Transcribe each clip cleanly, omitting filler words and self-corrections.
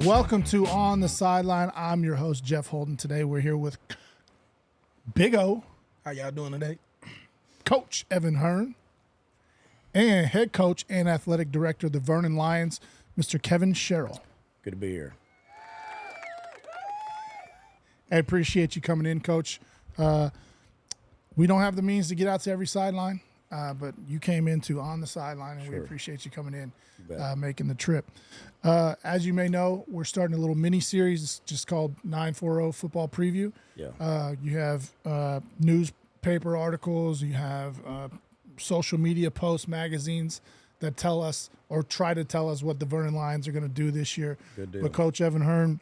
Welcome to On The Sideline. I'm your host, Jeff Holden. Today we're here with Big O. How y'all doing today? Coach Evan Hearn. And head coach and athletic director of the Vernon Lions, Mr. Kevin Sherrill. Good to be here. I appreciate you coming in, Coach. We don't have the means to get out to every sideline, but you came into On The Sideline, and we appreciate you coming in, making the trip. As you may know, we're starting a little mini-series just called 940 Football Preview. Yeah. You have newspaper articles, you have social media posts, magazines that tell us or try to tell us what the Vernon Lions are going to do this year. Good deal. But Coach Evan Hearn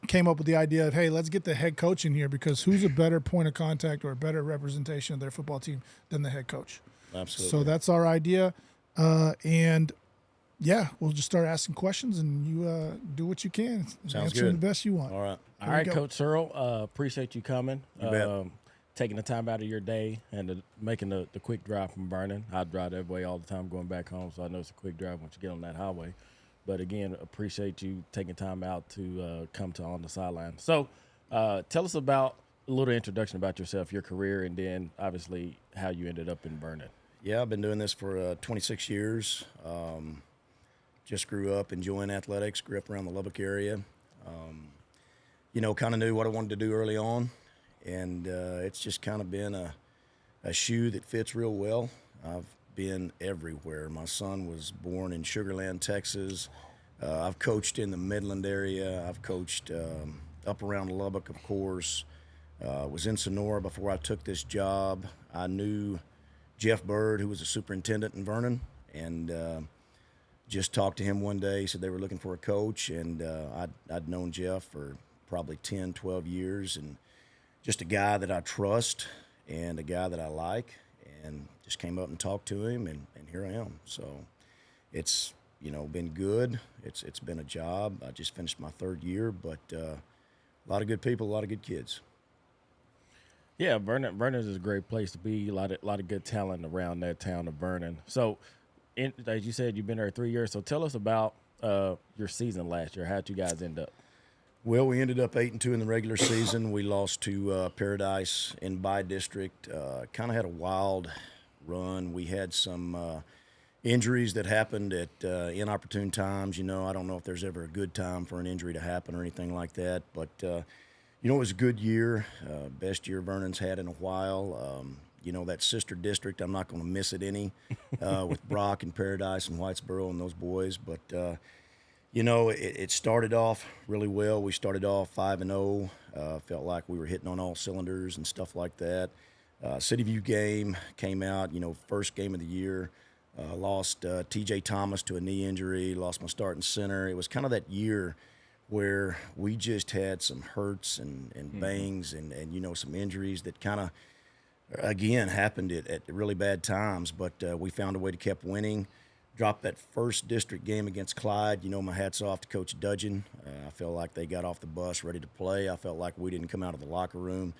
came up with the idea of, hey, let's get the head coach in here, because who's a better point of contact or a better representation of their football team than the head coach? Absolutely. So that's our idea. And, yeah, we'll just start asking questions, and you do what you can. Sounds Answer good. the best you want. All right. All right, Coach Sherrill, appreciate you coming. You bet. Taking the time out of your day and making the quick drive from Vernon. I drive that way all the time going back home, so I know it's a quick drive once you get on that highway. But, again, appreciate you taking time out to come to On The Sideline. So tell us about a little introduction about yourself, your career, and then, obviously, how you ended up in Vernon. Yeah, I've been doing this for 26 years. Just grew up enjoying athletics, grew up around the Lubbock area. Kind of knew what I wanted to do early on. And it's just kind of been a shoe that fits real well. I've been everywhere. My son was born in Sugar Land, Texas. I've coached in the Midland area. I've coached up around Lubbock, of course. Was in Sonora before I took this job. I knew Jeff Bird, who was a superintendent in Vernon, and just talked to him one day. He said they were looking for a coach, and I'd known Jeff for probably 10, 12 years, and just a guy that I trust and a guy that I like, and just came up and talked to him, and here I am. So it's, been good. It's been a job. I just finished my third year, but a lot of good people, a lot of good kids. Yeah, Vernon is a great place to be. A lot of good talent around that town of Vernon. So, as you said, you've been there 3 years. So tell us about your season last year. How'd you guys end up? Well, we ended up 8-2 in the regular season. We lost to Paradise in by-district. Kind of had a wild run. We had some injuries that happened at inopportune times. I don't know if there's ever a good time for an injury to happen or anything like that. But, it was a good year, best year Vernon's had in a while. That sister district, I'm not going to miss it any with Brock and Paradise and Whitesboro and those boys. But, it started off really well. We started off 5-0. Felt like we were hitting on all cylinders and stuff like that. City View game came out, first game of the year. Lost T.J. Thomas to a knee injury, lost my starting center. It was kind of that year where we just had some hurts and bangs and some injuries that kind of, again, happened at really bad times. But we found a way to keep winning. Dropped that first district game against Clyde. My hat's off to Coach Dudgeon. I felt like they got off the bus ready to play. I felt like we didn't come out of the locker room.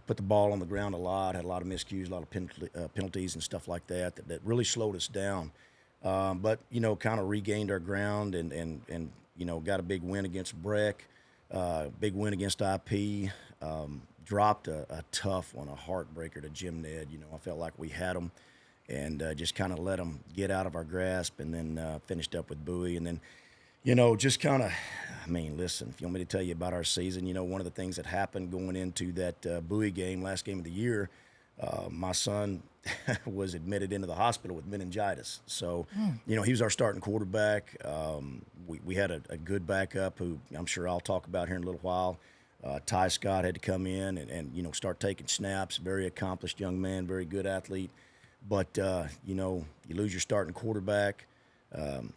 Put the ball on the ground a lot, had a lot of miscues, a lot of penalties and stuff like that really slowed us down. But, kind of regained our ground and got a big win against Breck, big win against IP. Dropped a tough one, a heartbreaker to Jim Ned. I felt like we had them. And just kind of let them get out of our grasp, and then finished up with Bowie. And then, just kind of, listen, if you want me to tell you about our season, one of the things that happened going into that Bowie game, last game of the year, my son was admitted into the hospital with meningitis. So, he was our starting quarterback. We had a good backup who I'm sure I'll talk about here in a little while. Ty Scott had to come in and start taking snaps. Very accomplished young man, very good athlete. But, you lose your starting quarterback.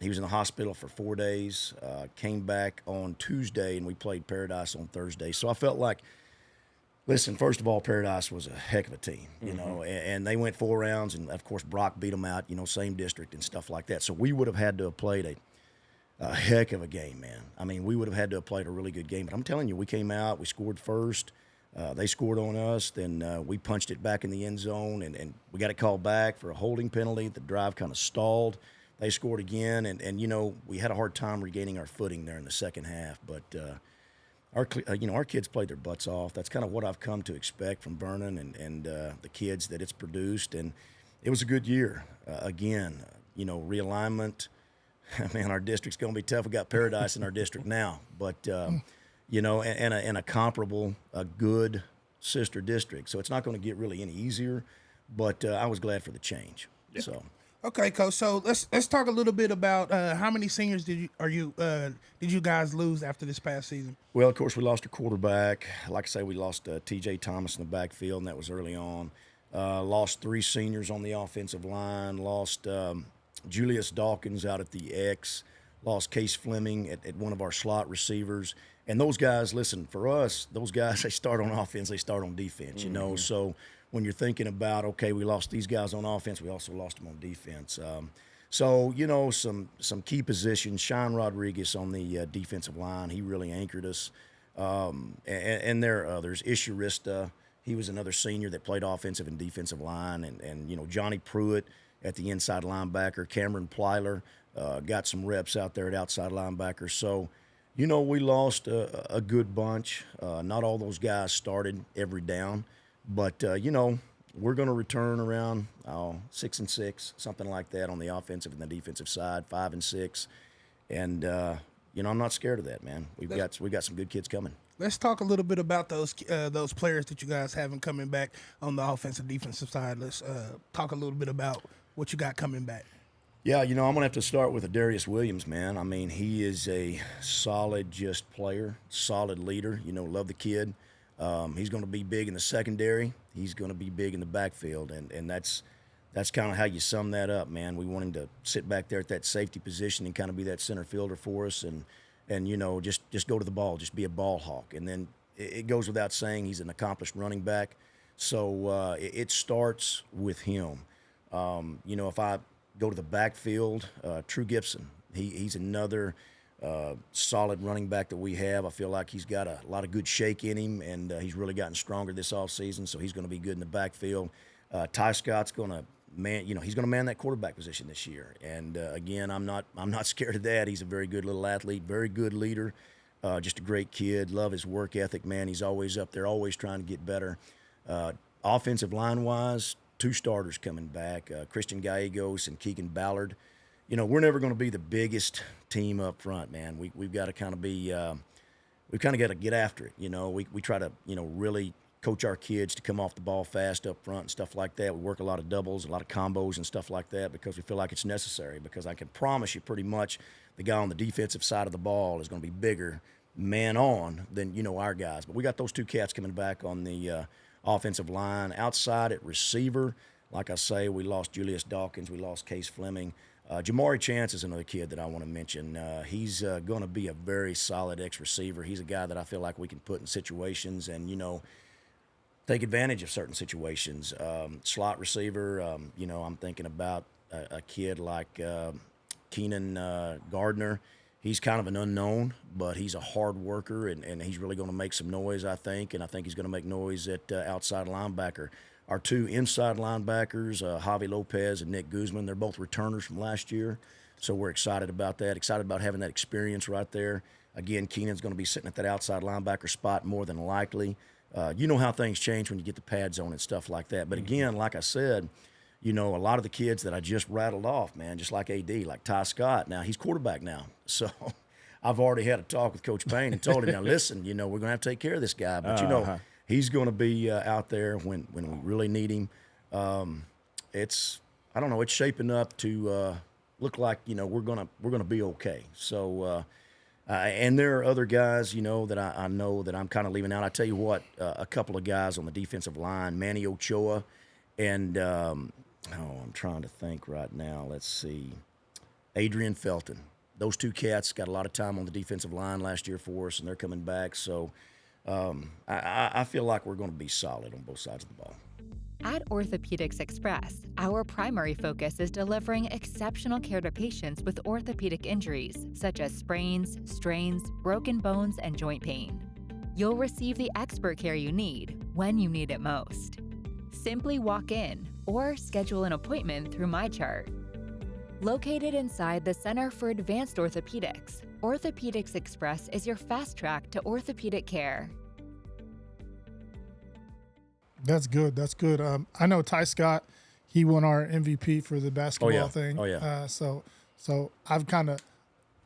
He was in the hospital for 4 days, came back on Tuesday, and we played Paradise on Thursday. So I felt like, listen, first of all, Paradise was a heck of a team, and they went 4 rounds, and, of course, Brock beat them out, same district and stuff like that. So we would have had to have played a heck of a game, man. We would have had to have played a really good game. But I'm telling you, we came out, we scored first. They scored on us. Then we punched it back in the end zone, and we got it called back for a holding penalty. The drive kind of stalled. they scored again, and we had a hard time regaining our footing there in the second half. But our kids played their butts off. That's kind of what I've come to expect from Vernon and the kids that it's produced, and it was a good year. Again, realignment. Man, our district's going to be tough. We got Paradise in our district now, but and a comparable, a good sister district. So it's not going to get really any easier. But I was glad for the change. Yeah. So. Okay, Coach. So let's talk a little bit about how many seniors did you guys lose after this past season? Well, of course, we lost our quarterback. Like I say, we lost T.J. Thomas in the backfield, and that was early on. Lost 3 seniors on the offensive line. Lost Julius Dawkins out at the X. Lost Case Fleming at one of our slot receivers. And those guys, listen, for us, those guys, they start on offense, they start on defense, So when you're thinking about, okay, we lost these guys on offense, we also lost them on defense. Some key positions. Sean Rodriguez on the defensive line, he really anchored us. And there are others. Ishurista, he was another senior that played offensive and defensive line. And Johnny Pruitt at the inside linebacker. Cameron Plyler got some reps out there at outside linebacker. So, we lost a good bunch. Not all those guys started every down. But, we're going to return around 6-6, something like that on the offensive and the defensive side, 5-6. And, I'm not scared of that, man. We got some good kids coming. Let's talk a little bit about those players that you guys having coming back on the offensive defensive side. Let's talk a little bit about what you got coming back. Yeah, I'm going to have to start with Darius Williams, man. I mean, he is a solid player, solid leader. Love the kid. He's going to be big in the secondary. He's going to be big in the backfield, and that's kind of how you sum that up, man. We want him to sit back there at that safety position and kind of be that center fielder for us, and just go to the ball, just be a ball hawk. And then it goes without saying he's an accomplished running back, so it starts with him. If I go to the backfield, True Gibson, he's another solid running back that we have. I feel like he's got a lot of good shake in him, and he's really gotten stronger this offseason, so he's going to be good in the backfield. Ty Scott's going to he's going to man that quarterback position this year. And again, I'm not scared of that. He's a very good little athlete, very good leader, just a great kid. Love his work ethic, man. He's always up there, always trying to get better. Offensive line-wise, 2 starters coming back, Christian Gallegos and Keegan Ballard. We're never going to be the biggest team up front, man. We've got to kind of be we've kind of got to get after it. We try to really coach our kids to come off the ball fast up front and stuff like that. We work a lot of doubles, a lot of combos and stuff like that because we feel like it's necessary, because I can promise you pretty much the guy on the defensive side of the ball is going to be bigger man on than our guys. But we got those 2 cats coming back on the offensive line. Outside at receiver, like I say, we lost Julius Dawkins, we lost Case Fleming. Jamari Chance is another kid that I want to mention. He's going to be a very solid ex-receiver. He's a guy that I feel like we can put in situations and, take advantage of certain situations. Slot receiver, I'm thinking about a kid like Keenan Gardner. He's kind of an unknown, but he's a hard worker, and he's really going to make some noise, I think, and I think he's going to make noise at outside linebacker. Our 2 inside linebackers, Javi Lopez and Nick Guzman, they're both returners from last year, so we're excited about that, excited about having that experience right there. Again, Keenan's going to be sitting at that outside linebacker spot more than likely. You know how things change when you get the pads on and stuff like that. But again, like I said, a lot of the kids that I just rattled off, man, just like AD, like Ty Scott, now he's quarterback now. So I've already had a talk with Coach Payne and told him, now listen, we're going to have to take care of this guy. But, he's going to be out there when we really need him. It's shaping up to look like, we're going to be okay. So, and there are other guys, that I know that I'm kind of leaving out. I tell you what, a couple of guys on the defensive line, Manny Ochoa and, I'm trying to think right now. Let's see. Adrian Felton. Those 2 cats got a lot of time on the defensive line last year for us, and they're coming back. So I feel like we're going to be solid on both sides of the ball. At Orthopedics Express, our primary focus is delivering exceptional care to patients with orthopedic injuries, such as sprains, strains, broken bones, and joint pain. You'll receive the expert care you need when you need it most. Simply walk in or schedule an appointment through MyChart. Located inside the Center for Advanced Orthopedics, Orthopedics Express is your fast track to orthopedic care. That's good. That's good. I know Ty Scott, he won our MVP for the basketball thing. Oh, yeah. So I've kind of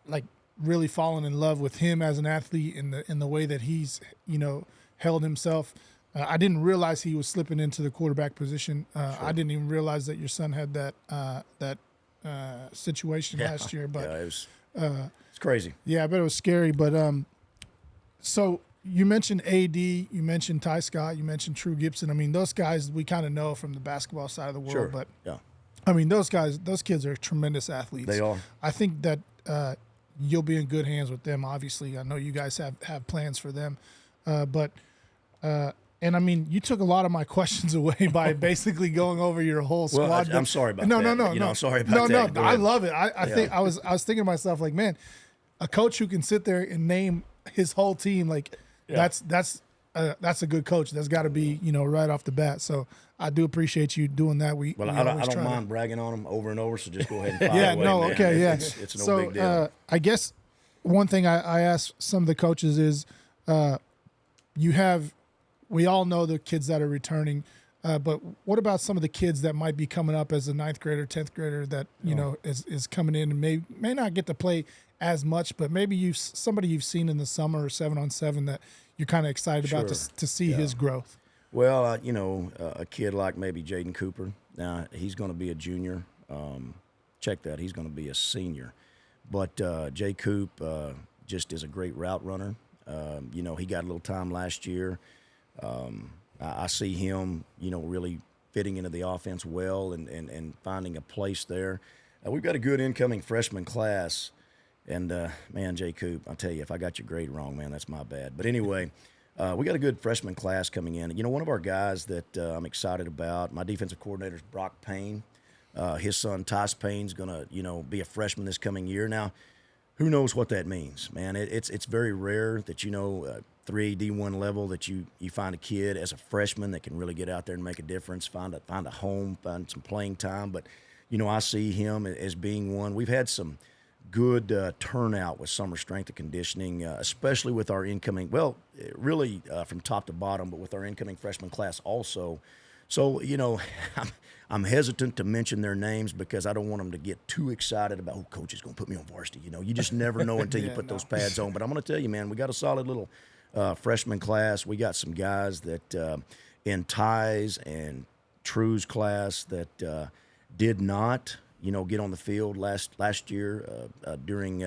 like really fallen in love with him as an athlete in the way that he's, held himself. I didn't realize he was slipping into the quarterback position. I didn't even realize that your son had that situation last year. But it was it's crazy. Yeah, I bet it was scary. But so you mentioned AD, you mentioned Ty Scott, you mentioned True Gibson. I mean, those guys we kind of know from the basketball side of the world. Sure. But Yeah. I mean, those kids are tremendous athletes. They are. I think that you'll be in good hands with them. Obviously, I know you guys have plans for them, and I mean, you took a lot of my questions away by basically going over your whole squad. Well, I'm sorry about no, that. No, I'm sorry about that. No, I love it. I think I was thinking to myself like, man, a coach who can sit there and name his whole team, like that's a good coach. That's got to be right off the bat. So I do appreciate you doing that. I don't mind bragging on them over and over. So just go ahead and fire away, man. Okay, yeah. It's no big deal. I guess one thing I asked some of the coaches is, we all know the kids that are returning, but what about some of the kids that might be coming up as a 9th grader, 10th grader that is coming in and may not get to play as much, but maybe somebody you've seen in the summer or 7-on-7 that you're kind of excited about to see his growth. Well, a kid like maybe Jaden Cooper. Now he's going to be a junior. Check that. He's going to be a senior. But Jay Coop just is a great route runner. He got a little time last year. I see him, really fitting into the offense well and finding a place there. We've got a good incoming freshman class. And, man, Jay Coop, I'll tell you, if I got your grade wrong, man, that's my bad. But anyway, we got a good freshman class coming in. One of our guys that I'm excited about, my defensive coordinator is Brock Payne. His son, Tice Payne's going to, be a freshman this coming year. Now, who knows what that means, man? It's very rare that, 3A D1 level that you find a kid as a freshman that can really get out there and make a difference, find a home, find some playing time. But, I see him as being one. We've had some good turnout with summer strength and conditioning, especially with our incoming, really from top to bottom, but with our incoming freshman class also. So, I'm hesitant to mention their names because I don't want them to get too excited about, coach is going to put me on varsity. You just never know until you put those pads on. But I'm going to tell you, man, we got a solid little freshman class. We got some guys that in Ty's and True's class that did not, get on the field last year during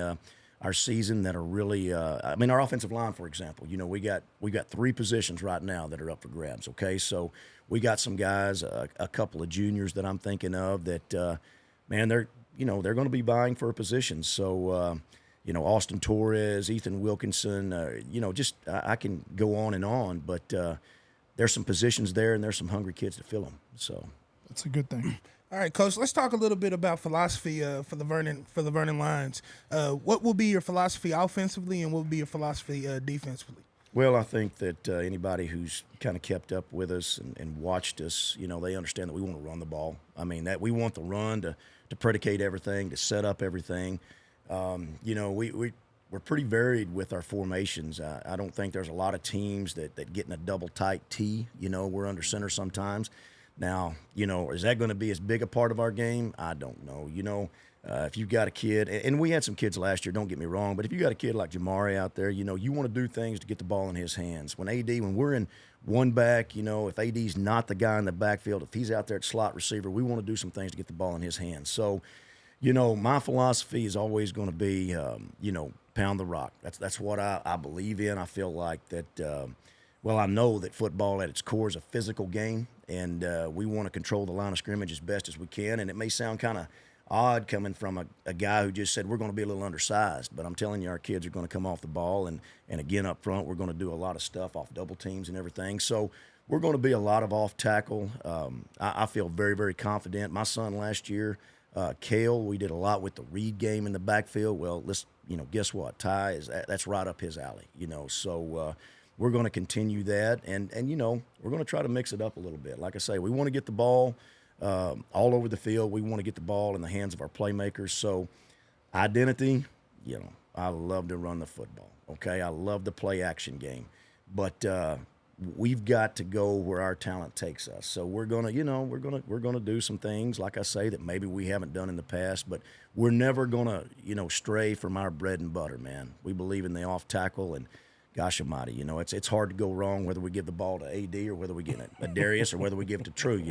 our season that are really our offensive line, for example. We got 3 positions right now that are up for grabs. Okay, so we got some guys, a couple of juniors that I'm thinking of that, man, they're going to be vying for a position. So Austin Torres, Ethan Wilkinson, I can go on, but there's some positions there and there's some hungry kids to fill them. So that's a good thing. All right, Coach, let's talk a little bit about philosophy for the Vernon Lions. What will be your philosophy offensively and what will be your philosophy defensively? Well, I think that anybody who's kind of kept up with us and watched us, they understand that we want to run the ball. I mean, that we want the run to predicate everything, to set up everything. We're pretty varied with our formations. I don't think there's a lot of teams that get in a double tight T. We're under center sometimes. Now, is that going to be as big a part of our game? I don't know. If you've got a kid, and we had some kids last year, don't get me wrong, but if you got a kid like Jamari out there, you want to do things to get the ball in his hands. When we're in one back, if AD's not the guy in the backfield, if he's out there at slot receiver, we want to do some things to get the ball in his hands. So, my philosophy is always going to be, pound the rock. That's what I believe in. I feel like that, I know that football at its core is a physical game, and we want to control the line of scrimmage as best as we can. And it may sound kind of odd coming from a guy who just said we're going to be a little undersized, but I'm telling you, our kids are going to come off the ball, and again up front, we're going to do a lot of stuff off double teams and everything. So we're going to be a lot of off tackle. I feel very, very confident. My son last year, Kale, we did a lot with the read game in the backfield. Well, guess what? That's right up his alley. So we're going to continue that, and we're going to try to mix it up a little bit. Like I say, we want to get the ball all over the field. We want to get the ball in the hands of our playmakers. So identity, I love to run the football. Okay, I love the play action game, but we've got to go where our talent takes us. So we're gonna do some things, like I say, that maybe we haven't done in the past, but we're never gonna stray from our bread and butter, man. We believe in the off tackle, and gosh almighty, it's hard to go wrong whether we give the ball to AD or whether we give it to Darius or whether we give it to True.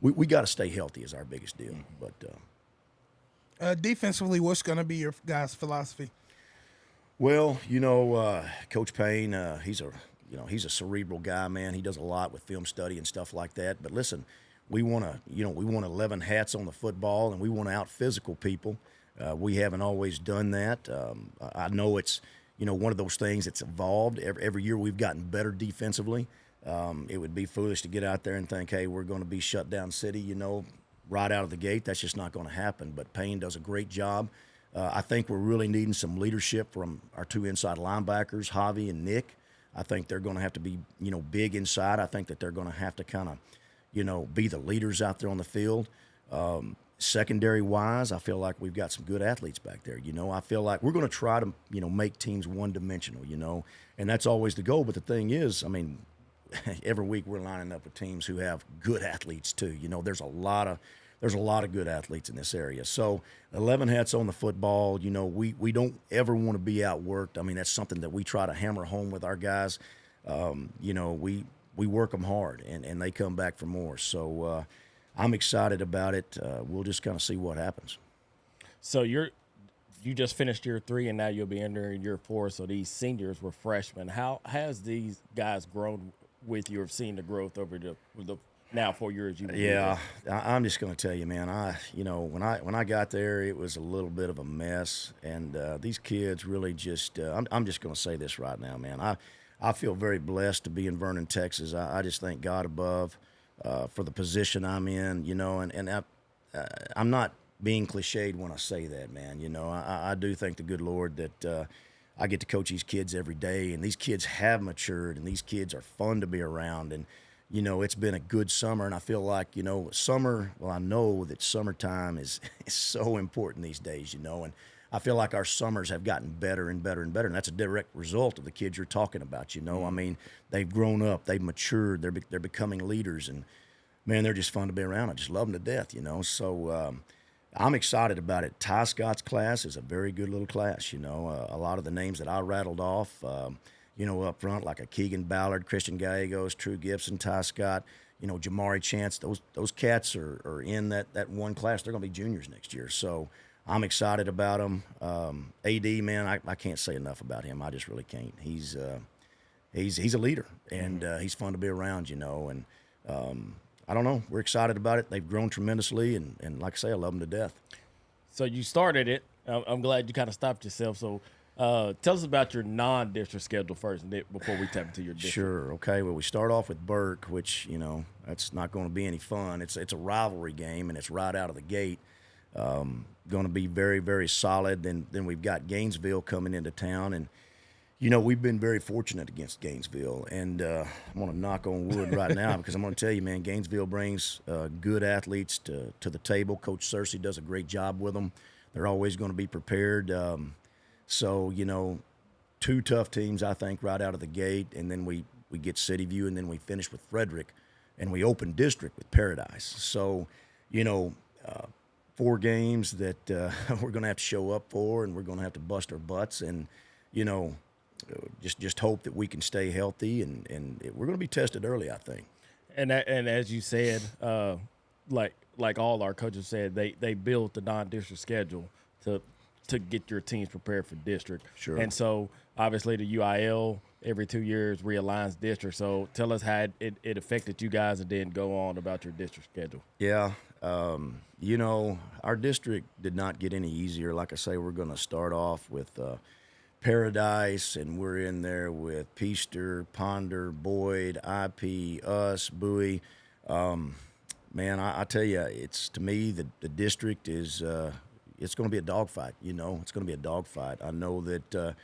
We got to stay healthy is our biggest deal. But defensively, what's going to be your guys' philosophy? Well, Coach Payne, he's a cerebral guy, man. He does a lot with film study and stuff like that. But listen, we want 11 hats on the football, and we want to out physical people. We haven't always done that. I know it's one of those things that's evolved. Every year we've gotten better defensively. It would be foolish to get out there and think, hey, we're going to be shut down city, right out of the gate. That's just not going to happen. But Payne does a great job. I think we're really needing some leadership from our two inside linebackers, Javi and Nick. I think they're going to have to be, big inside. I think that they're going to have to kind of, be the leaders out there on the field. Secondary-wise, I feel like we've got some good athletes back there. I feel like we're going to try to, make teams one-dimensional, and that's always the goal. But the thing is, every week we're lining up with teams who have good athletes too. There's a lot of good athletes in this area. So 11 hats on the football, we don't ever want to be outworked. That's something that we try to hammer home with our guys. We work them hard, and they come back for more. So I'm excited about it. We'll just kind of see what happens. So you just finished year 3, and now you'll be entering year 4. So these seniors were freshmen. How has these guys grown with you, or seen the growth over the now 4 years you've been Yeah, I'm just going to tell you, man. When I got there, it was a little bit of a mess, and these kids really just. I'm just going to say this right now, man. I feel very blessed to be in Vernon, Texas. I just thank God above for the position I'm in, and I'm not being cliched when I say that, man. I do thank the good Lord that I get to coach these kids every day, and these kids have matured, and these kids are fun to be around, and it's been a good summer, and I feel like, summer, well, I know that summertime is so important these days, and I feel like our summers have gotten better and better and better, and that's a direct result of the kids you're talking about, They've grown up, they've matured, they're becoming leaders, and, man, they're just fun to be around. I just love them to death, so I'm excited about it. Ty Scott's class is a very good little class, a lot of the names that I rattled off, up front, like a Keegan Ballard, Christian Gallegos, True Gibson, Ty Scott, Jamari Chance. Those cats are in that one class. They're going to be juniors next year. So I'm excited about them. AD, man, I can't say enough about him. I just really can't. He's a leader, and he's fun to be around, and I don't know. We're excited about it. They've grown tremendously, and like I say, I love them to death. So you started it. I'm glad you kind of stopped yourself. So tell us about your non-district schedule first, before we tap into your district. Sure. Okay. Well, we start off with Burke, which that's not going to be any fun. It's a rivalry game, and it's right out of the gate. Going to be very, very solid. Then we've got Gainesville coming into town, and we've been very fortunate against Gainesville, and I'm going to knock on wood right now because I'm going to tell you, man, Gainesville brings good athletes to the table. Coach Cersei does a great job with them. They're always going to be prepared. So, 2 tough teams, I think, right out of the gate, and then we get City View, and then we finish with Frederick, and we open district with Paradise. So, 4 games that we're going to have to show up for, and we're going to have to bust our butts, and, just hope that we can stay healthy, and we're going to be tested early, I think. And as you said, like all our coaches said, they built the non-district schedule to get your teams prepared for district. Sure. And so obviously the UIL every 2 years realigns district. So tell us how it affected you guys, and then go on about your district schedule. Yeah. Our district did not get any easier. Like I say, we're going to start off with Paradise, and we're in there with Peaster, Ponder, Boyd, IP, us, Bowie. Man, I tell you, to me, the district is it's going to be a dogfight. It's going to be a dogfight. I know that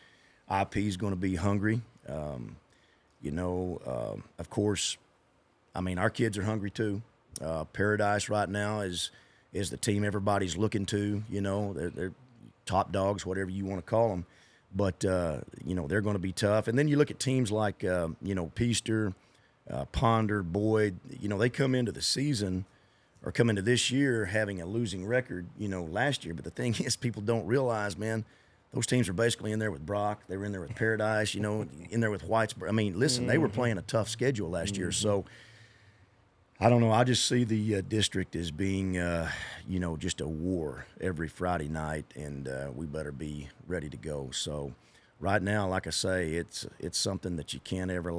IP is going to be hungry. Of course, our kids are hungry too. Paradise right now is the team everybody's looking to. You know, they're top dogs, whatever you want to call them. But, you know, they're going to be tough. And then you look at teams like, you know, Peaster, Ponder, Boyd. You know, they come into the season or come into this year having a losing record, you know, last year. But the thing is, people don't realize, man, those teams are basically in there with Brock. They were in there with Paradise, you know, in there with Whitesburg. I mean, listen, they were playing a tough schedule last year. So, I don't know. I just see the district as being, you know, just a war every Friday night, and we better be ready to go. So right now, like I say, it's something that you can't ever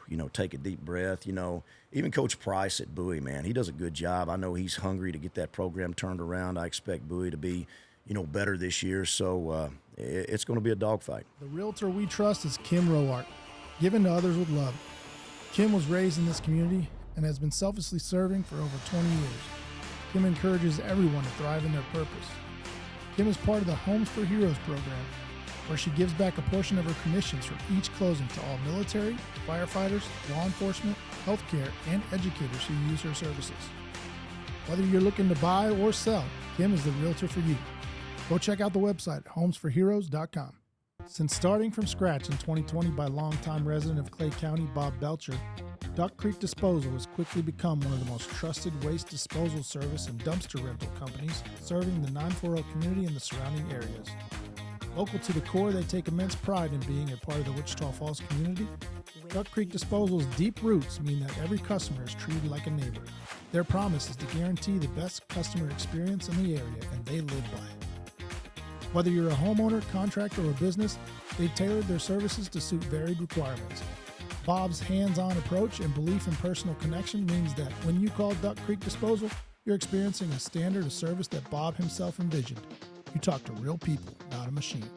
you know, take a deep breath. You know, even Coach Price at Bowie, man, he does a good job. I know he's hungry to get that program turned around. I expect Bowie to be, you know, better this year. So it's going to be a dogfight. The realtor we trust is Kim Roark, given to others with love. Kim was raised in this community and has been selflessly serving for over 20 years. Kim encourages everyone to thrive in their purpose. Kim is part of the Homes for Heroes program, where she gives back a portion of her commissions from each closing to all military, firefighters, law enforcement, healthcare, and educators who use her services. Whether you're looking to buy or sell, Kim is the realtor for you. Go check out the website, homesforheroes.com. Since starting from scratch in 2020 by longtime resident of Clay County, Bob Belcher, Duck Creek Disposal has quickly become one of the most trusted waste disposal service and dumpster rental companies serving the 940 community and the surrounding areas. Local to the core, they take immense pride in being a part of the Wichita Falls community. Duck Creek Disposal's deep roots mean that every customer is treated like a neighbor. Their promise is to guarantee the best customer experience in the area, and they live by it. Whether you're a homeowner, contractor, or business, they've tailored their services to suit varied requirements. Bob's hands-on approach and belief in personal connection means that when you call Duck Creek Disposal, you're experiencing a standard of service that Bob himself envisioned. You talk to real people, not a machine.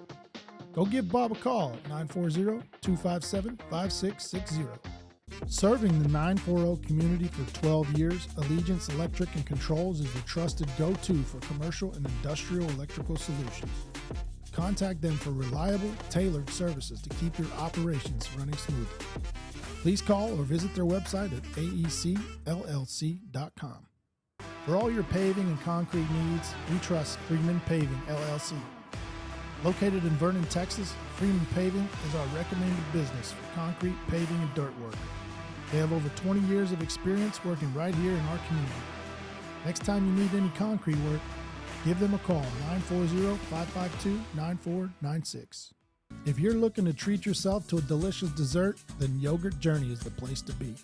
Go give Bob a call at 940-257-5660. Serving the 940 community for 12 years, Allegiance Electric and Controls is the trusted go-to for commercial and industrial electrical solutions. Contact them for reliable, tailored services to keep your operations running smoothly. Please call or visit their website at aecllc.com. For all your paving and concrete needs, we trust Freeman Paving, LLC. Located in Vernon, Texas, Freeman Paving is our recommended business for concrete, paving, and dirt work. They have over 20 years of experience working right here in our community. Next time you need any concrete work, give them a call, 940-552-9496. If you're looking to treat yourself to a delicious dessert, then Yogurt Journey is the place to be.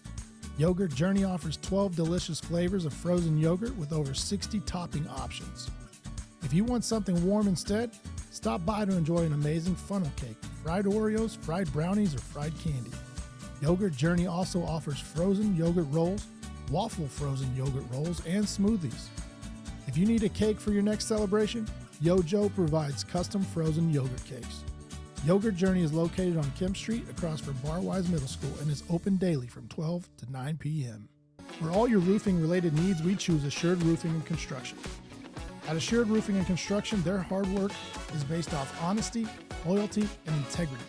Yogurt Journey offers 12 delicious flavors of frozen yogurt with over 60 topping options. If you want something warm instead, stop by to enjoy an amazing funnel cake, fried Oreos, fried brownies, or fried candy. Yogurt Journey also offers frozen yogurt rolls, waffle frozen yogurt rolls, and smoothies. If you need a cake for your next celebration, Yojo provides custom frozen yogurt cakes. Yogurt Journey is located on Kemp Street across from Barwise Middle School and is open daily from 12 to 9 p.m. For all your roofing related needs, we choose Assured Roofing and Construction. At Assured Roofing and Construction, their hard work is based off honesty, loyalty, and integrity,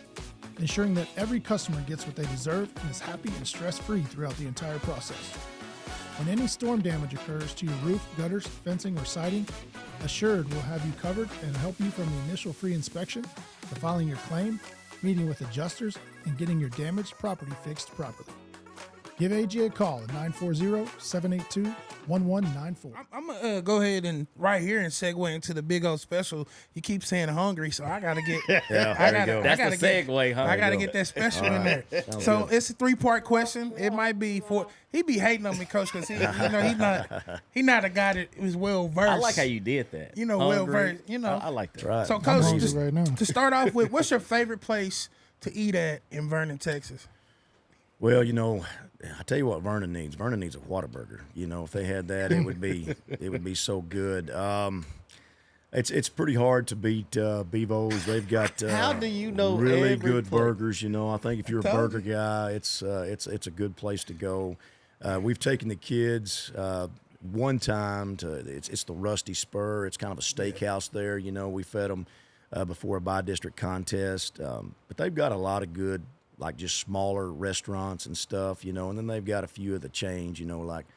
ensuring that every customer gets what they deserve and is happy and stress-free throughout the entire process. When any storm damage occurs to your roof, gutters, fencing, or siding, Assured will have you covered and help you from the initial free inspection to filing your claim, meeting with adjusters, and getting your damaged property fixed properly. Give AJ a call at 940-782-1194. I'm going to go ahead and right here and segue into the big old special. You keep saying hungry, so I got to get That's the segue, huh? I got to get that special in there. So it's a 3-part question. It might be for he be hating on me, coach, because he's not a guy that is well versed. I like how you did that. Well versed. I like that. Right. So coach, right now. to start off with, what's your favorite place to eat at in Vernon, Texas? Well, I tell you what Vernon needs. Vernon needs a Whataburger. If they had that, it would be so good. It's pretty hard to beat Bevo's. They've got How do you know really every good place? burgers. I think if you're a burger guy, it's a good place to go. We've taken the kids one time to it's the Rusty Spur. It's kind of a steakhouse there. We fed them before a by-district contest, but they've got a lot of good, like just smaller restaurants and stuff, and then they've got a few of the chains, like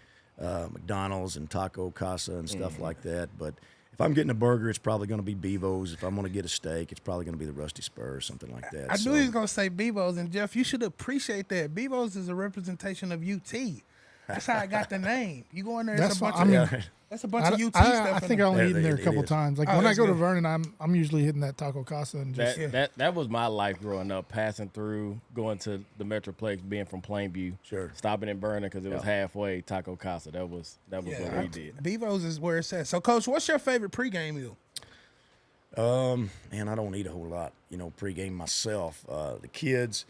McDonald's and Taco Casa and stuff like that. But if I'm getting a burger, it's probably going to be Bevo's. If I'm going to get a steak, it's probably going to be the Rusty Spur or something like that. I knew he was going to say Bevo's, and Jeff, you should appreciate that. Bevo's is a representation of UT. That's how I got the name. You go in there, That's it's a bunch what- I of mean, that's a bunch of UT I stuff. think I in only There- eaten there a it couple is. times. Like Oh, when I that's go to good. Vernon, I'm usually hitting that Taco Casa and just That was my life growing up, passing through, going to the Metroplex, being from Plainview, Sure. stopping in Vernon because it was halfway Taco Casa. That was what we did. Bevo's is where it's at. So, Coach, what's your favorite pregame meal? Man, I don't eat a whole lot, pregame myself. The kids,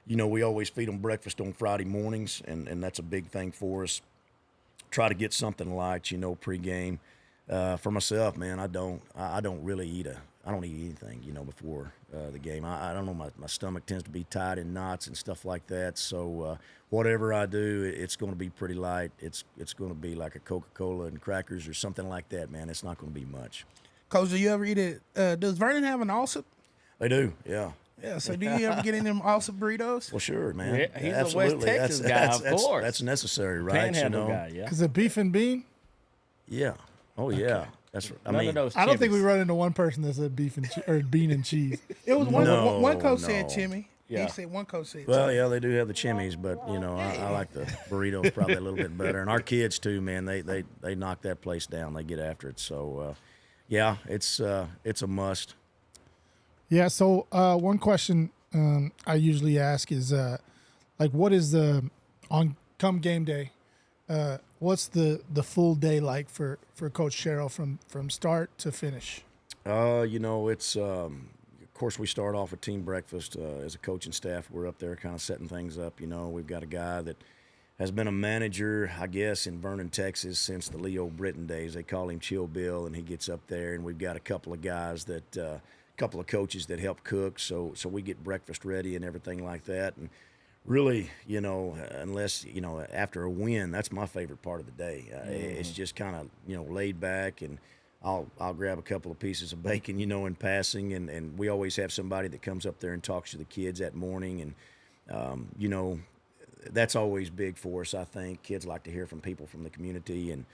we always feed them breakfast on Friday mornings, and that's a big thing for us. Try to get something light, pregame. For myself, man, I don't really eat I don't eat anything, before the game. I don't know, my stomach tends to be tied in knots and stuff like that. So whatever I do, it's going to be pretty light. It's going to be like a Coca-Cola and crackers or something like that, man. It's not going to be much. Coach, do you ever eat it? Does Vernon have an Allsup? They do, yeah. Yeah, so do you ever get in them Allsup burritos? Well, sure, man. Yeah, he's a Absolutely. West Texas guy, of course. That's necessary, right? Panhandle guy, yeah. is it beef and bean? Yeah. Oh, yeah. That's. I None mean, of those I don't think we chimneys. run into one person that said beef and or bean and cheese. It was one No, coach said no. Chimmy. Yeah. He said one coach said well, Chimmy. yeah, they do have the chimneys, but I like the burritos probably a little bit better. And our kids too, man. They knock that place down. They get after it. So, yeah, it's a must. Yeah. So one question I usually ask is like, what is the come game day? What's the full day like for Coach Sherrill from start to finish? It's of course we start off with team breakfast as a coaching staff. We're up there kind of setting things up. We've got a guy that has been a manager, I guess, in Vernon, Texas since the Leo Britton days. They call him Chill Bill, and he gets up there, and we've got a couple of guys that, couple of coaches that help cook. So we get breakfast ready and everything like that. And really, unless, after a win, that's my favorite part of the day. It's just kind of, laid back, and I'll grab a couple of pieces of bacon, in passing, and we always have somebody that comes up there and talks to the kids that morning, and that's always big for us. I think kids like to hear from people from the community, and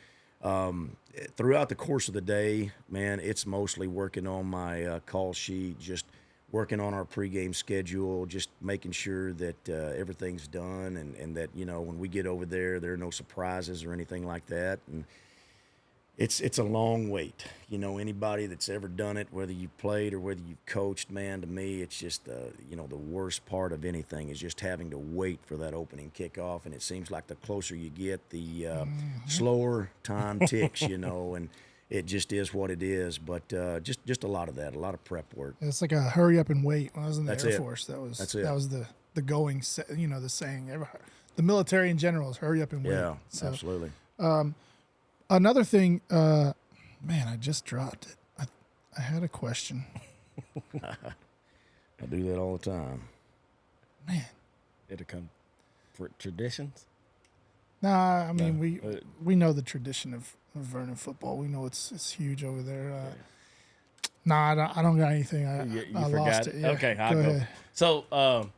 throughout the course of the day, man, it's mostly working on my call sheet, just working on our pregame schedule, just making sure that everything's done, and that when we get over there are no surprises or anything like that. And it's a long wait. Anybody that's ever done it, whether you played or whether you coached, man, to me, it's just the worst part of anything is just having to wait for that opening kickoff. And it seems like the closer you get, the slower time ticks, and it just is what it is. But just a lot of that, a lot of prep work. It's like a hurry up and wait. When I was in the That's Air it. Force, that was That's it. that was the going, the saying. The military in general is hurry up and wait. Yeah, So, absolutely. Another thing, man, I just dropped it. I had a question. I do that all the time. Man, It'll come for traditions. nah, I mean we know the tradition of Vernon football. We know it's huge over there. Nah, I don't got anything. You I forgot lost it. Yeah. Okay, I'll go. ahead. So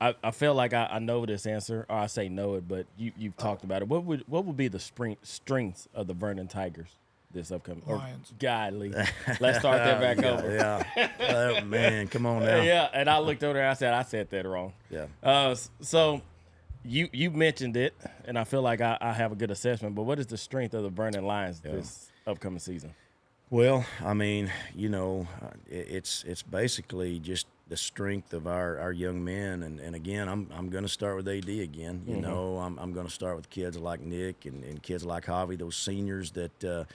I feel like I know this answer, or I say know it, but you've talked about it. What would be the strengths of the Vernon Tigers this upcoming? Lions. Golly, let's start that back over. Yeah. Man, come on now. Yeah, and I looked over there. I said that wrong. Yeah. So you mentioned it, and I feel like I have a good assessment. But what is the strength of the Vernon Lions this upcoming season? Well, I mean, it's basically just the strength of our young men, and again, I'm going to start with AD again. I'm going to start with kids like Nick and kids like Javi, those seniors that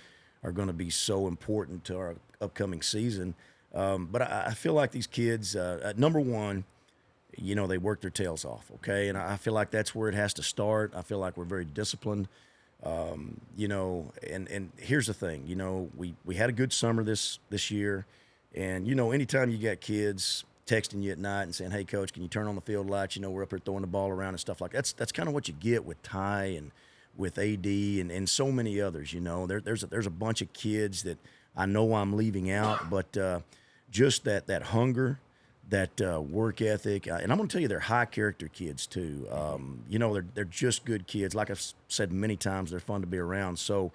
are going to be so important to our upcoming season. But I feel like these kids, number one, they work their tails off, okay, and I feel like that's where it has to start. I feel like we're very disciplined. And here's the thing, we had a good summer this year, and anytime you got kids texting you at night and saying, "Hey, coach, can you turn on the field lights? We're up here throwing the ball around and stuff like that." That's kind of what you get with Ty and with AD and so many others. There's a bunch of kids that I know I'm leaving out, but just that hunger, that work ethic, and I'm going to tell you, they're high character kids too. You know, they're just good kids. Like I've said many times, they're fun to be around. So,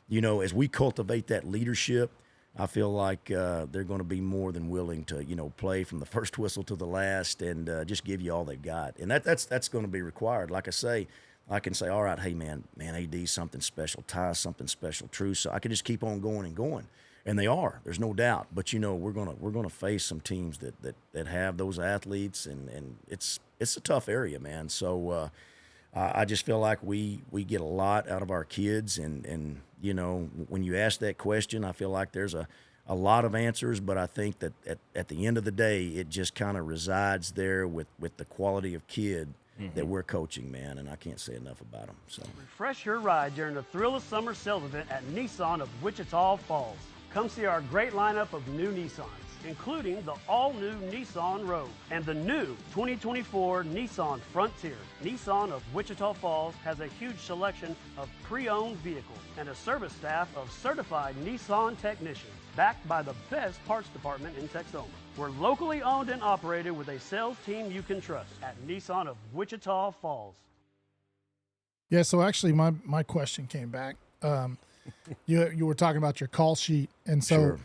you know, as we cultivate that leadership, I feel like they're going to be more than willing to, you know, play from the first whistle to the last and just give you all they've got. And that's going to be required. Like I say, I can say, all right, hey, man, AD's something special, Ty's something special, True. So I can just keep on going and going. And they are. There's no doubt. But, you know, we're gonna face some teams that have those athletes, and it's a tough area, man. So I just feel like we get a lot out of our kids, and you know, when you ask that question, I feel like there's a lot of answers, but I think that at the end of the day, it just kind of resides there with the quality of kid that we're coaching, man, and I can't say enough about them. So refresh your ride during the Thrill of Summer sales event at Nissan of Wichita Falls. Come see our great lineup of new Nissans, including the all-new Nissan Rogue and the new 2024 Nissan Frontier. Nissan of Wichita Falls has a huge selection of pre-owned vehicles and a service staff of certified Nissan technicians, backed by the best parts department in Texoma. We're locally owned and operated with a sales team you can trust at Nissan of Wichita Falls. Yeah, so actually my question came back. You were talking about your call sheet, and so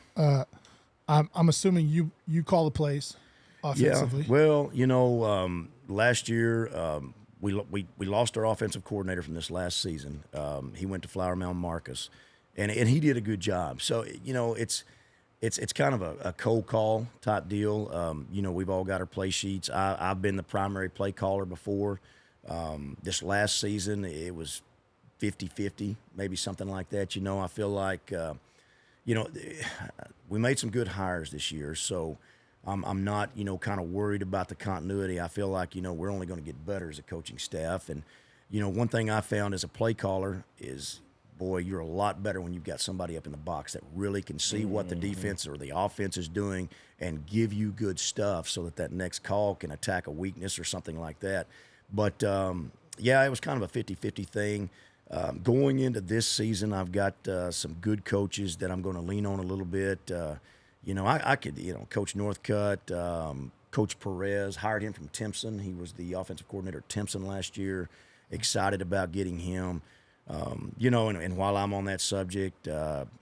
I'm assuming you call the plays offensively. Yeah. Well, you know, last year we lost our offensive coordinator from this last season. He went to Flower Mound Marcus, and he did a good job. So you know, it's kind of a cold call type deal. You know, we've all got our play sheets. I've been the primary play caller before. This last season, it was 50-50, maybe something like that. You know, I feel like, you know, we made some good hires this year, so I'm not, you know, kind of worried about the continuity. I feel like, you know, we're only going to get better as a coaching staff. And, you know, one thing I found as a play caller is, boy, you're a lot better when you've got somebody up in the box that really can see what the defense or the offense is doing and give you good stuff so that next call can attack a weakness or something like that. But, yeah, it was kind of a 50-50 thing. Going into this season, I've got some good coaches that I'm going to lean on a little bit. You know, I could, you know, Coach Northcutt, Coach Perez, hired him from Timpson. He was the offensive coordinator at Timpson last year. Excited about getting him. You know, and while I'm on that subject,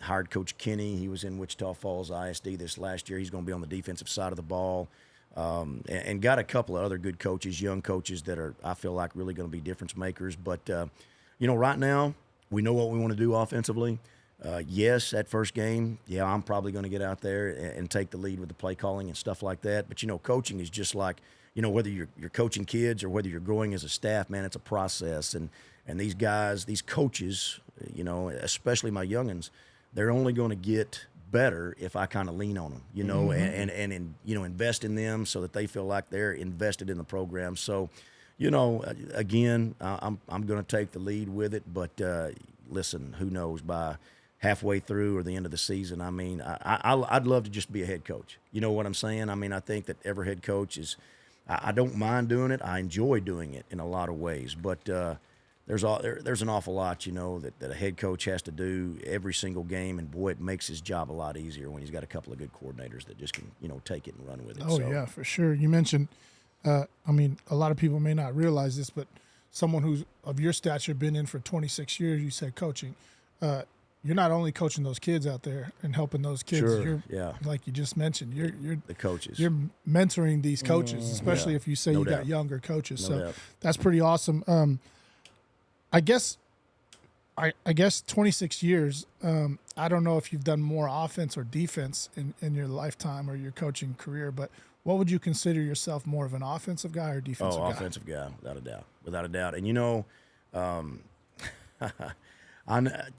hired Coach Kenny. He was in Wichita Falls ISD this last year. He's going to be on the defensive side of the ball. And got a couple of other good coaches, young coaches that are, I feel like, really going to be difference makers. But, you know, right now, we know what we want to do offensively. Yes, that first game, yeah, I'm probably going to get out there and take the lead with the play calling and stuff like that. But, you know, coaching is just like, you know, whether you're coaching kids or whether you're growing as a staff, man, it's a process. And these guys, these coaches, you know, especially my youngins, they're only going to get better if I kind of lean on them, you know, and you know, invest in them so that they feel like they're invested in the program. So, you know, again, I'm going to take the lead with it. But listen, who knows, by halfway through or the end of the season, I mean, I'd love to just be a head coach. You know what I'm saying? I mean, I think that every head coach is, I don't mind doing it. I enjoy doing it in a lot of ways. But there's an awful lot, you know, that a head coach has to do every single game. And, boy, it makes his job a lot easier when he's got a couple of good coordinators that just can, you know, take it and run with it. Oh, yeah, for sure. You mentioned I mean, a lot of people may not realize this, but someone who's of your stature, been in for 26 years, you said coaching, you're not only coaching those kids out there and helping those kids. Sure, you're, like you just mentioned, you're the coaches. You're mentoring these coaches, especially if you say you got younger coaches. So that's pretty awesome. I guess 26 years, I don't know if you've done more offense or defense in your lifetime or your coaching career, but what would you consider yourself, more of an offensive guy or defensive guy? Offensive guy, without a doubt. And, you know,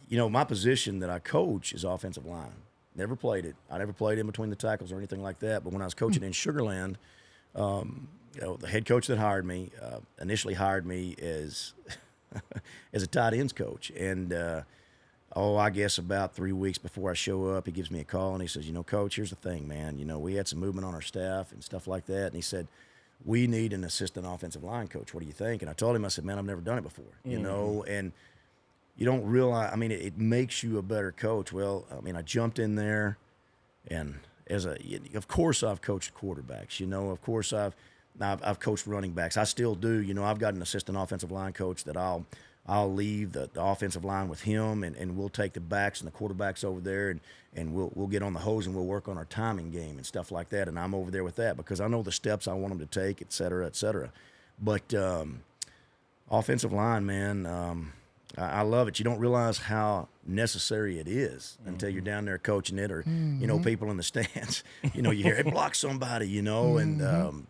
you know, my position that I coach is offensive line. Never played it. I never played in between the tackles or anything like that. But when I was coaching in Sugar Land, you know, the head coach that hired me initially hired me as as a tight ends coach. And, I guess about 3 weeks before I show up, he gives me a call and he says, you know, Coach, here's the thing, man. You know, we had some movement on our staff and stuff like that. And he said, we need an assistant offensive line coach. What do you think? And I told him, I said, man, I've never done it before, you know, and you don't realize, I mean, it makes you a better coach. Well, I mean, I jumped in there and of course I've coached quarterbacks. Of course I've coached running backs. I still do. I've got an assistant offensive line coach that I'll leave the offensive line with him, and we'll take the backs and the quarterbacks over there, and we'll get on the hose and we'll work on our timing game and stuff like that. And I'm over there with that because I know the steps I want them to take, et cetera, et cetera. But offensive line, man, I love it. You don't realize how necessary it is until you're down there coaching it, or people in the stands. You hear it block somebody, and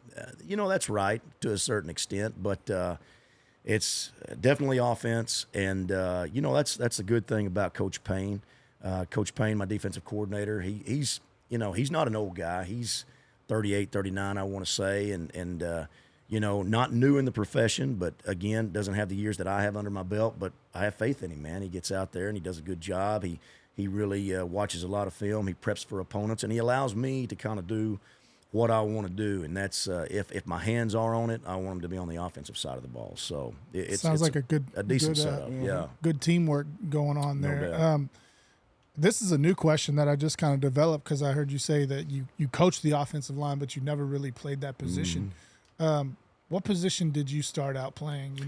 that's right to a certain extent, but it's definitely offense, and that's the good thing about Coach Payne. Coach Payne, my defensive coordinator, he's not an old guy. He's 38, 39, I want to say, and not new in the profession, but again, doesn't have the years that I have under my belt. But I have faith in him, man. He gets out there and he does a good job. He really watches a lot of film. He preps for opponents, and he allows me to kind of do what I want to do, and that's if my hands are on it, I want them to be on the offensive side of the ball. So it sounds like a decent setup. Good teamwork going on there. No doubt. This is a new question that I just kind of developed because I heard you say that you coached the offensive line, but you never really played that position. What position did you start out playing?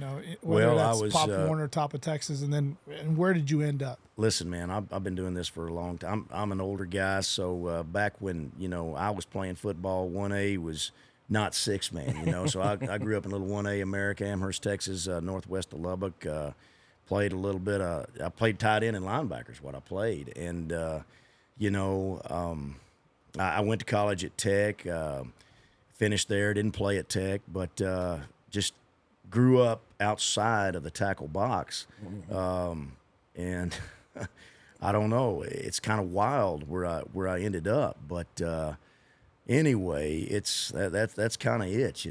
Whether that's Pop Warner, top of Texas, and where did you end up? Listen, man, I've been doing this for a long time. I'm an older guy, so back when I was playing football, 1A was not 6-man. So I grew up in little 1A America, Amherst, Texas, northwest of Lubbock. Played a little bit. I played tight end and linebacker is what I played, and I went to college at Tech. Finished there, didn't play at Tech, but just grew up outside of the tackle box. And I don't know, it's kind of wild where I ended up. But anyway, that's kind of it,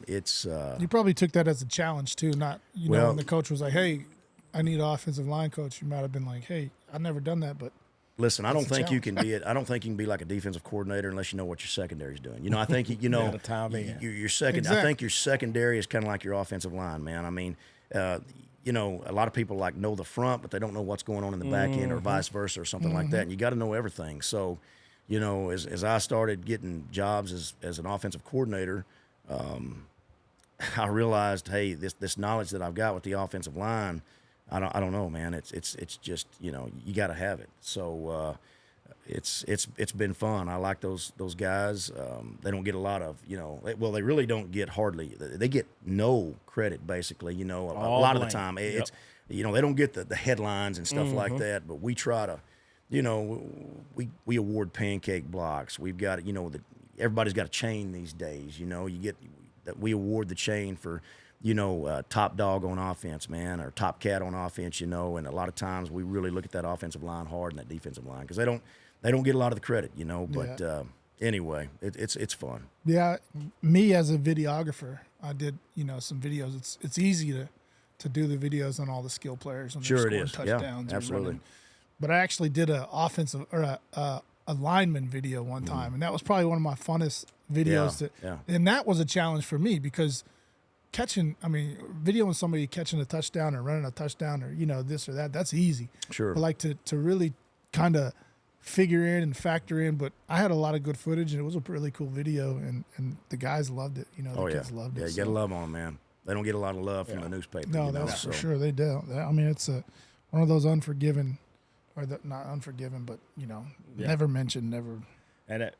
It's you probably took that as a challenge too, not when the coach was like, "Hey, I need an offensive line coach." You might have been like, "Hey, I've never done that, but." Listen, I don't think you can be it. I don't think you can be like a defensive coordinator unless you know what your secondary is doing. I think your second. Exactly. I think your secondary is kind of like your offensive line, man. I mean, a lot of people know the front, but they don't know what's going on in the back end, or vice versa, or something like that. And you got to know everything. So, as I started getting jobs as an offensive coordinator, I realized, hey, this knowledge that I've got with the offensive line. I don't know, man. It's just you got to have it. So it's been fun. I like those guys. They don't get a lot of they really don't get hardly. They get no credit basically. A lot of the time it's they don't get the headlines and stuff like that. But we try to, we award pancake blocks. We've got everybody's got a chain these days. You get that we award the chain for. Top dog on offense, man, or top cat on offense, and a lot of times we really look at that offensive line hard and that defensive line because they don't get a lot of the credit, but anyway, it's fun. Yeah, me as a videographer, I did, some videos. It's easy to do the videos on all the skill players when they're scoring touchdowns. Yeah, absolutely. But I actually did an offensive or a lineman video one time, and that was probably one of my funnest videos. And that was a challenge for me because videoing somebody catching a touchdown or running a touchdown or, this or that, that's easy. Sure. But to really kind of figure in and factor in, but I had a lot of good footage and it was a really cool video and the guys loved it. Kids loved it. Yeah, you got to love on them, man. They don't get a lot of love from the newspaper. No, that's for sure. They don't. It's one of those unforgiven, or not unforgiven, but, never mentioned, never. And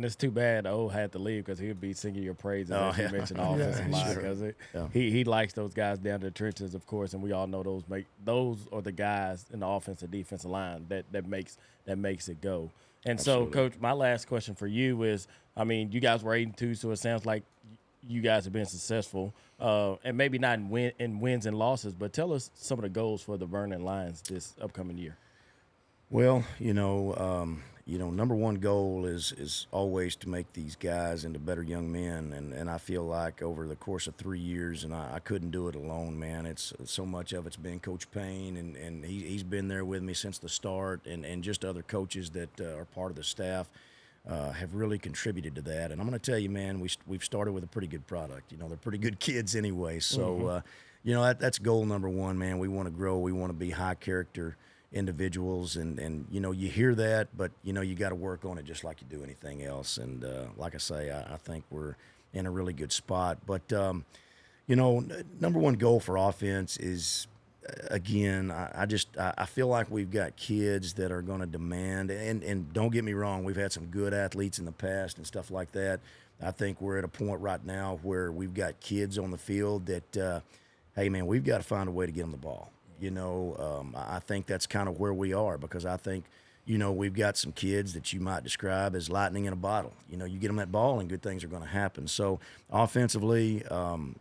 it's too bad O had to leave because he would be singing your praises as you mentioned offensive line because he likes those guys down to the trenches, of course, and we all know those are the guys in the offensive defensive line that makes it go. And Absolutely. So, Coach, my last question for you is, you guys were 8-2, so it sounds like you guys have been successful, and maybe not in wins and losses, but tell us some of the goals for the Vernon Lions this upcoming year. Well, number one goal is always to make these guys into better young men, and I feel like over the course of 3 years, and I couldn't do it alone, man. It's so much of it's been Coach Payne, and he's been there with me since the start, and just other coaches that are part of the staff have really contributed to that. And I'm going to tell you, man, we've started with a pretty good product. They're pretty good kids anyway, so that's goal number one, man. We want to grow. We want to be high character. individuals, and you know, you hear that, but you know, you got to work on it just like you do anything else. And like I say, I think we're in a really good spot. But you know, number one goal for offense is, again, I feel like we've got kids that are going to demand, and don't get me wrong, we've had some good athletes in the past and stuff like that. I think we're at a point right now where we've got kids on the field that, hey, man, we've got to find a way to get them the ball. You know, I think that's kind of where we are, because I think, you know, we've got some kids that you might describe as lightning in a bottle. You know, you get them that ball and good things are going to happen. So offensively,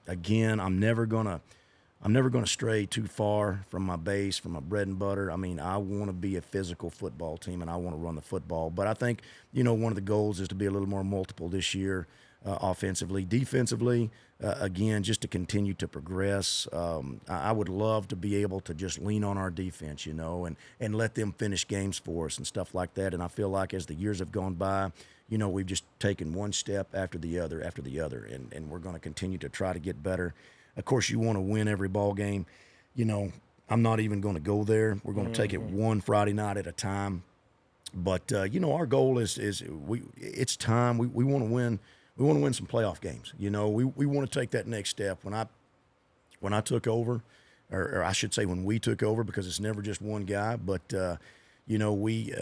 again, I'm never going to stray too far from my base, from my bread and butter. I mean, I want to be a physical football team, and I want to run the football. But I think, you know, one of the goals is to be a little more multiple this year, offensively. Defensively, again, just to continue to progress. I would love to be able to just lean on our defense, you know, and let them finish games for us and stuff like that. And I feel like as the years have gone by, you know, we've just taken one step after the other, and we're going to continue to try to get better. Of course, you want to win every ball game. You know, I'm not even going to go there. We're going to take it one Friday night at a time. But you know, our goal is it's time. We want to win. We want to win some playoff games. You know, we want to take that next step. When I took over, or I should say when we took over, because it's never just one guy. But you know,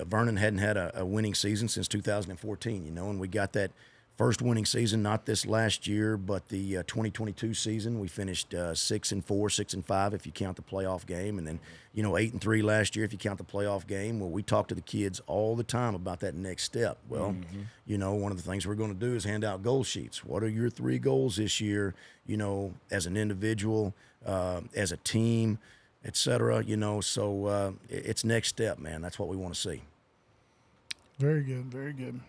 Vernon hadn't had a winning season since 2014. You know, and we got that first winning season, not this last year, but the 2022 season. We finished 6-4, 6-5 if you count the playoff game, and then, you know, 8-3 last year if you count the playoff game. Well, we talk to the kids all the time about that next step. Well, you know, one of the things we're going to do is hand out goal sheets. What are your 3 goals this year? You know, as an individual, as a team, etc. You know, so it's next step, man. That's what we want to see. Very good, very good.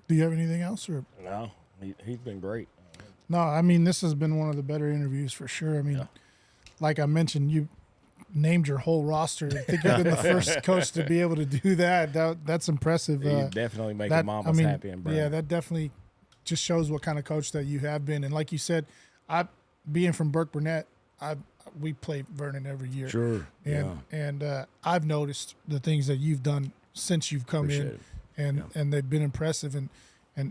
Do you have anything else? Or No, he's been great. no, I mean, this has been one of the better interviews for sure. I mean, like I mentioned, you named your whole roster. I think you've been the first coach to be able to do that. That's impressive. You definitely making mamas happy and Vernon. Yeah, that definitely just shows what kind of coach that you have been. And like you said, being from Burke Burnett, we play Vernon every year. Sure. And I've noticed the things that you've done since you've come Appreciate in. it. And they've been impressive, and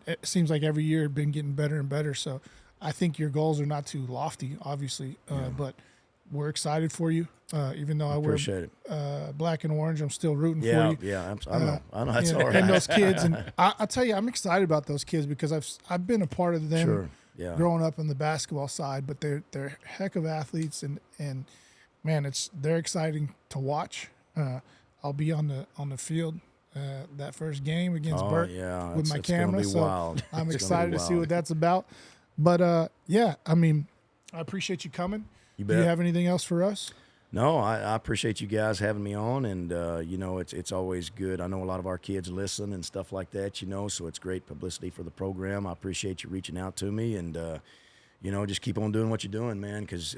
it seems like every year been getting better and better. So I think your goals are not too lofty, obviously, but we're excited for you. Even though I wear black and orange, I'm still rooting for you. Yeah, I know. That's all right. And those kids, and I tell you, I'm excited about those kids because I've been a part of them growing up on the basketball side, but they're heck of athletes, and man, they're exciting to watch. I'll be on the field. That first game against Burke with my camera, so wild. I'm excited to see what that's about. But yeah, I mean, I appreciate you coming. You bet. Do you have anything else for us? No, I appreciate you guys having me on, and you know, it's always good. I know a lot of our kids listen and stuff like that, you know, so it's great publicity for the program. I appreciate you reaching out to me, and you know, just keep on doing what you're doing, man, because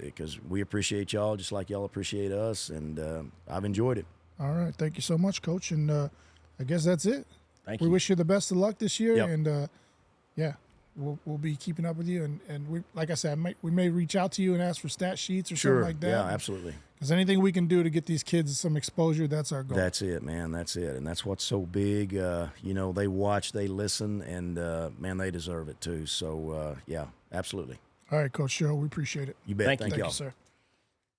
we appreciate y'all just like y'all appreciate us, and I've enjoyed it. All right, thank you so much, Coach, and I guess that's it. Thank you. We wish you the best of luck this year, Yep. and yeah, we'll be keeping up with you. And we, like I said, we may reach out to you and ask for stat sheets or something like that. Yeah, absolutely. Because anything we can do to get these kids some exposure, that's our goal. That's it, man. That's it, and that's what's so big. You know, they watch, they listen, and man, they deserve it too. So yeah, absolutely. All right, Coach Sherrill, we appreciate it. You bet. Thank you. Thank Thank y'all. you, sir.